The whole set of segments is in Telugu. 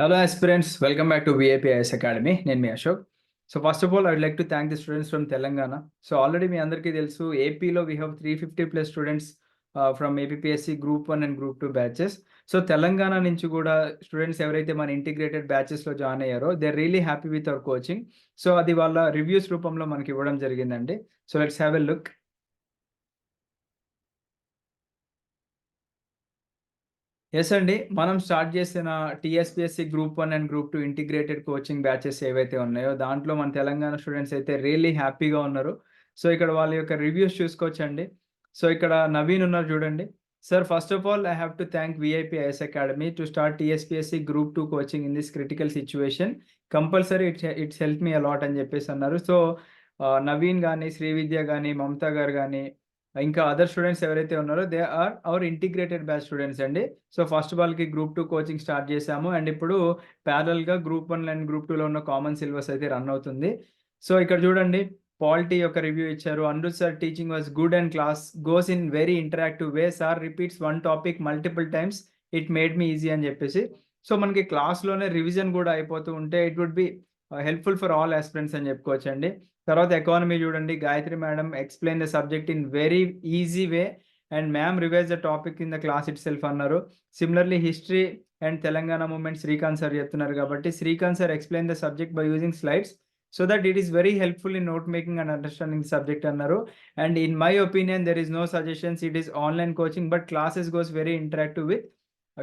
Hello aspirants, welcome back to VIPIS Academy. నేను మీ Ashok. So first of all I would like to thank the students from Telangana. So already మీ అందరికీ తెలుసు ఏపీలో we have 350+ students from APPSC group 1 and group 2 batches. So Telangana నుంచి కూడా స్టూడెంట్స్ ఎవరైతే మన ఇంటిగ్రేటెడ్ బ్యాచెస్లో జాయిన్ అయ్యారో they are really happy with our coaching. So అది వాళ్ళ రివ్యూస్ రూపంలో మనకి ఇవ్వడం జరిగిందండి. So let's have a look. Yes అండి, మనం స్టార్ట్ చేసిన TSPSC group 1 and group 2 integrated coaching batches ఏవైతే ఉన్నాయో దాంట్లో మన తెలంగాణ స్టూడెంట్స్ అయితే రియల్లీ హ్యాపీగా ఉన్నారు. సో ఇక్కడ వాళ్ళ యొక్క రివ్యూస్ చూసుకోవచ్చండి. సో ఇక్కడ నవీన్ ఉన్నారు చూడండి. Sir first of all I have to thank VIPIS academy to start TSPSC group 2 coaching in this critical situation. Compulsory it's help me a lot అని చెప్పేసి అన్నారు. సో నవీన్ కానీ, శ్రీవిద్య కానీ, మమతా గారు కానీ, ఇంకా అదర్ స్టూడెంట్స్ ఎవరైతే ఉన్నారో they are our integrated batch students అండి. సో ఫస్ట్ వాళ్ళకి గ్రూప్ 2 కోచింగ్ స్టార్ట్ చేశాము అండ్ ఇప్పుడు ప్యారల్గా గ్రూప్ 1 అండ్ గ్రూప్ 2లో ఉన్న కామన్ సిలబస్ అయితే రన్ అవుతుంది. సో ఇక్కడ చూడండి, పాలిటీ యొక్క రివ్యూ ఇచ్చారు. Anirudh sir teaching was good and class goes in very interactive way. Sir repeats one topic multiple times, it made me easy అని చెప్పేసి. సో మనకి క్లాస్లోనే రివిజన్ కూడా అయిపోతూ ఉంటే it would be helpful for all aspirants అని చెప్పుకోవచ్చండి. తర్వాత ఎకానమీ చూడండి, Gayatri madam explain the subject in very easy way and ma'am revise the topic in the class itself అన్నారు. Similarly history and Telangana movement Srikanth sir చెప్తున్నారు కాబట్టి Srikanth sir explain the subject by using slides so that it is very helpful in note making and understanding subject అన్నారు. And in my opinion there is no suggestions, it is online coaching but classes goes very interactive with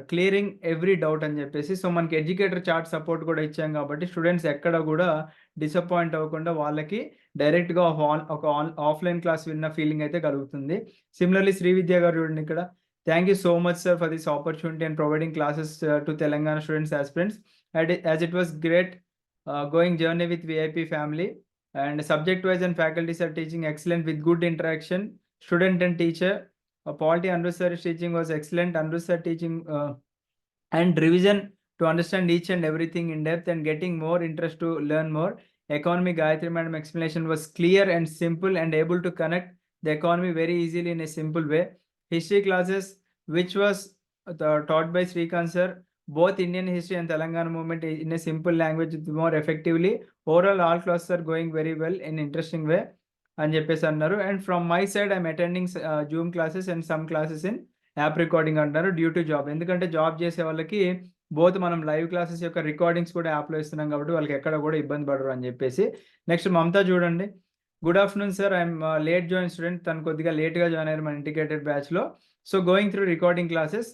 clearing every doubt అని చెప్పేసి. సో మనకి ఎడ్యుకేటర్ చార్ట్ సపోర్ట్ కూడా ఇచ్చాం కాబట్టి స్టూడెంట్స్ ఎక్కడ కూడా డిసప్పాయింట్ అవ్వకుండా వాళ్ళకి డైరెక్ట్గా ఒక ఆఫ్లైన్ క్లాస్ విన్న ఫీలింగ్ అయితే కలుగుతుంది. సిమిలర్లీ శ్రీవిద్య గారు చూడండి ఇక్కడ, thank you so much sir for this opportunity and providing classes to Telangana students aspirants as it was great going journey with VIP family and subject wise and faculties are teaching excellent with good interaction student and teacher. Polity Anuruddh sir teaching was excellent. Anuruddh sir teaching and revision to understand each and everything in depth and getting more interest to learn more. Economy Gayatri madam explanation was clear and simple and able to connect the economy very easily in a simple way. History classes which was taught by Srikanth sir, both Indian history and Telangana movement in a simple language more effectively. Overall all classes are going very well in interesting way అని చెప్పేసి అన్నారు. And from my side I'm attending Zoom classes and some classes in app recording అంటున్నారు డ్యూ టు జాబ్. ఎందుకంటే జాబ్ చేసే వాళ్ళకి బోత్ మనం లైవ్ క్లాసెస్ యొక్క రికార్డింగ్స్ కూడా యాప్లో ఇస్తున్నాం కాబట్టి వాళ్ళకి ఎక్కడ కూడా ఇబ్బంది పడరు అని చెప్పేసి. నెక్స్ట్ మమతా చూడండి, good afternoon sir, I'm late join student. తను కొద్దిగా లేట్గా జాయిన్ అయ్యారు మన ఇంటిగ్రేటెడ్ బ్యాచ్లో. So going through recording classes,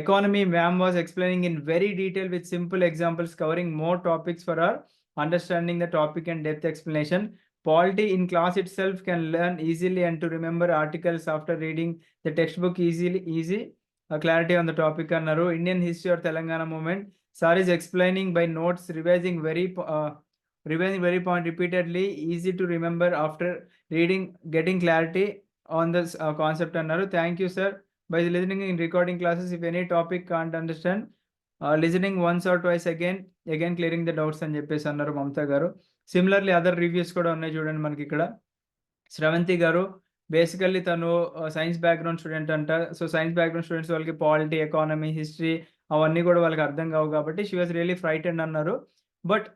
economy ma'am was explaining in very detail with simple examples covering more topics for our understanding the topic and depth explanation. Polity in class itself can learn easily and to remember articles after reading the textbook easy clarity on the topic annaru. Indian history or Telangana movement, sir is explaining by notes, revising very point repeatedly, easy to remember after reading, getting clarity on this concept annaru. Thank you sir. By listening in recording classes, if any topic can't understand, listening once or twice again clearing the doubts అని చెప్పేసి అన్నారు మమతా గారు. సిమిలర్లీ అదర్ రివ్యూస్ కూడా ఉన్నాయి చూడండి మనకి ఇక్కడ. శ్రవంతి గారు బేసికల్లీ తను సైన్స్ బ్యాక్గ్రౌండ్ స్టూడెంట్ అంట. సో సైన్స్ బ్యాక్గ్రౌండ్ స్టూడెంట్స్ వాళ్ళకి పాలిటీ, ఎకానమీ, హిస్టరీ అవన్నీ కూడా వాళ్ళకి అర్థం కావు కాబట్టి షీ వాజ్ రియలీ ఫ్రైటెండ్ అన్నారు. But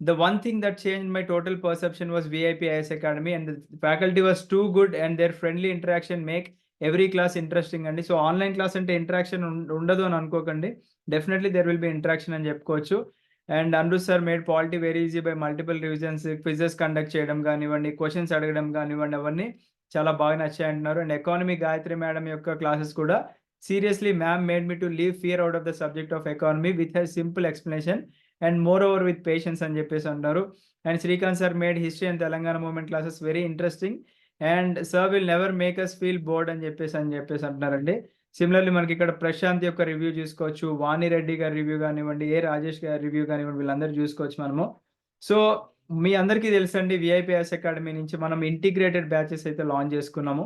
the one thing that changed my total perception was VIPIS Academy and the faculty was too good and their friendly interaction make every class interesting అండి. సో ఆన్లైన్ క్లాస్ అంటే ఇంటరాక్షన్ ఉండదు అని అనుకోకండి, definitely there will be interaction అని చెప్పుకోవచ్చు. And Anirudh sir made polity very easy by multiple revisions, quizzes conduct చేయడం కానివ్వండి, క్వశ్చన్స్ అడగడం కానివ్వండి, అవన్నీ చాలా బాగా నచ్చాయి అంటున్నారు. అండ్ ఎకానమీ గాయత్రి మేడం యొక్క క్లాసెస్ కూడా seriously ma'am made me to leave fear out of the subject of economy with her simple explanation and more over with patience అని చెప్పేసి అంటారు. And Srikanth sir made history and Telangana movement classes very interesting and sir will never make us feel bored అని చెప్పేసి అంటున్నారండి. సిమిలర్లీ మనకి ఇక్కడ ప్రశాంత్ యొక్క రివ్యూ చూసుకోవచ్చు, వాణిరెడ్డి గారి రివ్యూ కానివ్వండి, ఏ రాజేష్ గారి రివ్యూ కానివ్వండి, వీళ్ళందరూ చూసుకోవచ్చు మనము. సో మీ అందరికీ తెలుసండి విఐపిఎస్ అకాడమీ నుంచి మనం ఇంటిగ్రేటెడ్ బ్యాచెస్ అయితే లాంచ్ చేసుకున్నాము.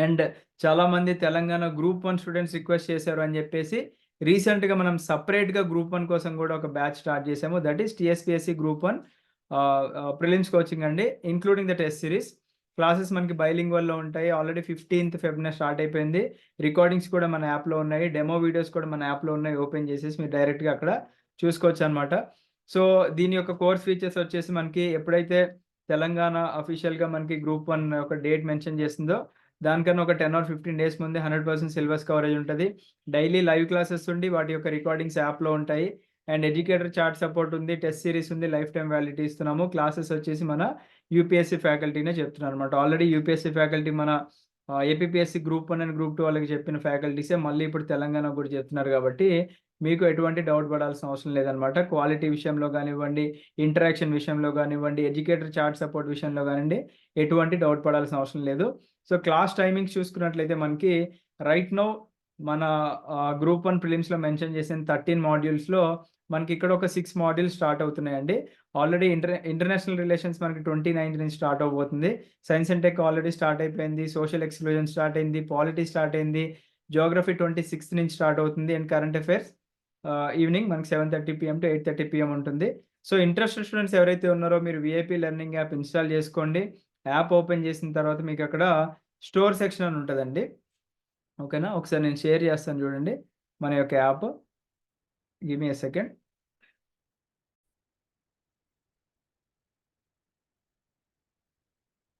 అండ్ చాలామంది తెలంగాణ గ్రూప్ 1 స్టూడెంట్స్ రిక్వెస్ట్ చేశారు అని చెప్పేసి రీసెంట్గా మనం సపరేట్గా గ్రూప్ 1 కోసం కూడా ఒక బ్యాచ్ స్టార్ట్ చేసాము. That is TSPSC group 1 prelims coaching అండి, including the test series. Classes మనకి బైలింగ్వల్లో ఉంటాయి. ఆల్రెడీ 15th February స్టార్ట్ అయిపోయింది. రికార్డింగ్స్ కూడా మన యాప్లో ఉన్నాయి, డెమో వీడియోస్ కూడా మన యాప్లో ఉన్నాయి. ఓపెన్ చేసేసి మీరు డైరెక్ట్గా అక్కడ చూసుకోవచ్చనమాట. సో, దీని యొక్క కోర్ ఫీచర్స్ వచ్చేసి మనకి ఎప్పుడైతే తెలంగాణ అఫీషియల్‌గా మనకి గ్రూప్ 1 ఒక డేట్ మెన్షన్ చేసిందో, దానికన్నా ఒక 10 ఆర్ 15 డేస్ ముందే 100% సిలబస్ కవరేజ్ ఉంటది. డైలీ లైవ్ క్లాసెస్ ఉండి వాటి యొక్క రికార్డింగ్స్ యాప్‌లో ఉంటాయి. అండ్ ఎడ్యుకేటర్ చాట్ సపోర్ట్ ఉంది. టెస్ట్ సీరీస్ ఉంది. లైఫ్ టైమ్ వాలిడిటీ ఇస్తున్నాము. క్లాసెస్ వచ్చేసి మన యూపీఎస్సీ ఫ్యాకల్టీనే చెప్తున్నారనమాట. ఆల్రెడీ యూపీఎస్సీ ఫ్యాకల్టీ మన ఏపీపీఎస్సీ గ్రూప్ 1 అండ్ గ్రూప్ 2 వాళ్ళకి చెప్పిన ఫ్యాకల్టీసే మళ్ళీ ఇప్పుడు తెలంగాణకు కూడా చెప్తున్నారు కాబట్టి, మీకు ఎటువంటి డౌట్ పడాల్సిన అవసరం లేదనమాట. క్వాలిటీ విషయంలో గానివ్వండి, ఇంటరాక్షన్ విషయంలో గానివ్వండి, ఎడ్యుకేటర్ చాట్ సపోర్ట్ విషయంలో గానివ్వండి, ఎటువంటి డౌట్ పడాల్సిన అవసరం లేదు. సో, క్లాస్ టైమింగ్స్ చూసుకున్నట్లయితే మనకి రైట్ నౌ మన గ్రూప్ 1 ప్రిలిమ్స్‌లో మెన్షన్ చేసిన 13 మాడ్యూల్స్‌లో మనకిక్కడ ఒక 6 మాడ్యూల్స్ స్టార్ట్ అవుతున్నాయండి. ఆల్రెడీ ఇంటర్నేషనల్ రిలేషన్స్ మనకి 29 నుంచి స్టార్ట్ అవ్వబోతుంది. Science and tech already start అయిపోయింది. సోషల్ ఎక్స్‌క్లూజన్ స్టార్ట్ అయింది. పాలిటీ స్టార్ట్ అయింది. జియోగ్రఫీ 26థ్ నుంచి స్టార్ట్ అవుతుంది. అండ్ కరెంట్ అఫైర్స్ ఈవినింగ్ మనకి 7:30 పీఎం టు 8:30 పీఎం ఉంటుంది. సో, ఇంట్రెస్టెడ్ స్టూడెంట్స్ ఎవరైతే ఉన్నారో మీరు వీఐపీ లెర్నింగ్ యాప్ ఇన్‌స్టాల్ చేసుకోండి. యాప్ ఓపెన్ చేసిన తర్వాత మీకక్కడ స్టోర్ సెక్షన్ అని ఉంటదండి. ఓకేనా? ఒకసారి నేను షేర్ చేస్తాను చూడండి. మన యొక్క app. Give me a second.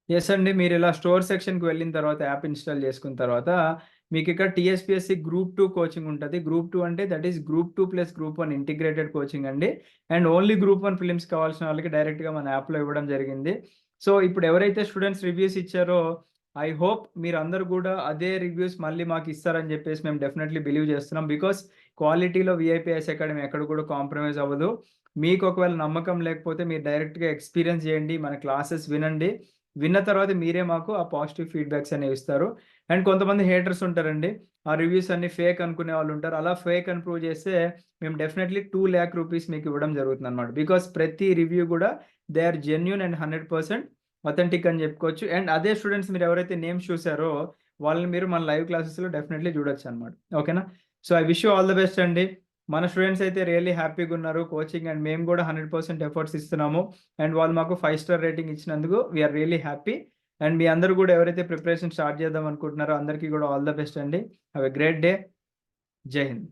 Yes అండి. మీరిలా స్టోర్ సెక్షన్‌కి వెళ్ళిన తర్వాత యాప్ ఇన్‌స్టాల్ చేసుకున్న తర్వాత మీకిక్కడ టీఎస్‌పీఎస్‌సీ గ్రూప్ 2 కోచింగ్ ఉంటది. గ్రూప్ 2 అంటే that is group 2 plus group 1 integrated coaching అండి. అండ్ ఓన్లీ గ్రూప్ 1 ప్రిలిమ్స్ కావాల్సిన వాళ్ళకి డైరెక్ట్‌గా మన యాప్‌లో ఇవ్వడం జరిగింది. సో, ఇప్పుడు ఎవరైతే స్టూడెంట్స్ రివ్యూస్ ఇచ్చారో ఐ హోప్ మీరందరూ గూడా అదే రివ్యూస్ మళ్ళీ మాకిస్తారని జెప్పేసి మేము డెఫినైట్‌లీ బిలీవ్ చేస్తున్నాం. బికాస్ క్వాలిటీలో వీఐపీఎస్ అకాడమీ ఎక్కడ కూడా కాంప్రమైజ్ అవ్వదు. మీకు ఒకవేళ నమ్మకం లేకపోతే మీరు డైరెక్ట్‌గా ఎక్స్‌పీరియన్స్ చేయండి. మన క్లాసెస్ వినండి. విన్న తర్వాత మీరే మాకు ఆ పాజిటివ్ ఫీడ్‌బ్యాక్స్ అనేవి ఇస్తారు. అండ్ కొంతమంది హేటర్స్ ఉంటారండి. ఆ రివ్యూస్ అన్నీ ఫేక్ అనుకునే వాళ్ళుంటారు. అలా ఫేక్ అని ప్రూవ్ చేస్తే మేము డెఫినైట్‌లీ 2,00,000 రూపీస్ మీకు ఇవ్వడం జరుగుతుందనమాట. బికాస్ ప్రతి రివ్యూ గూడా they are genuine and 100% authentic అని చెప్పుకోవచ్చు. అండ్ అదే స్టూడెంట్స్ మీరు ఎవరైతే నేమ్స్ చూసారో వాళ్ళని మీరు మన లైవ్ క్లాసెస్‌లో డెఫినైట్‌లీ చూడొచ్చనమాట. ఓకేనా? So, I wish you all the best అండి. మన స్టూడెంట్స్ అయితే రియల్లీ హ్యాపీగున్నారు. కోచింగ్ అండ్ మేము గూడా 100% ఎఫర్ట్స్ ఇస్తున్నాము. అండ్ వాళ్ళు మాకు 5 స్టార్ రేటింగ్ ఇచ్చినందుకు we are really happy. And మీ అందరూ గూడా ఎవరైతే ప్రిపరేషన్ స్టార్ట్ చేద్దాం అనుకుంటున్నారో అందరికీ గూడా ఆల్ ద బెస్ట్ అండి. Have a great day. జై హింద్.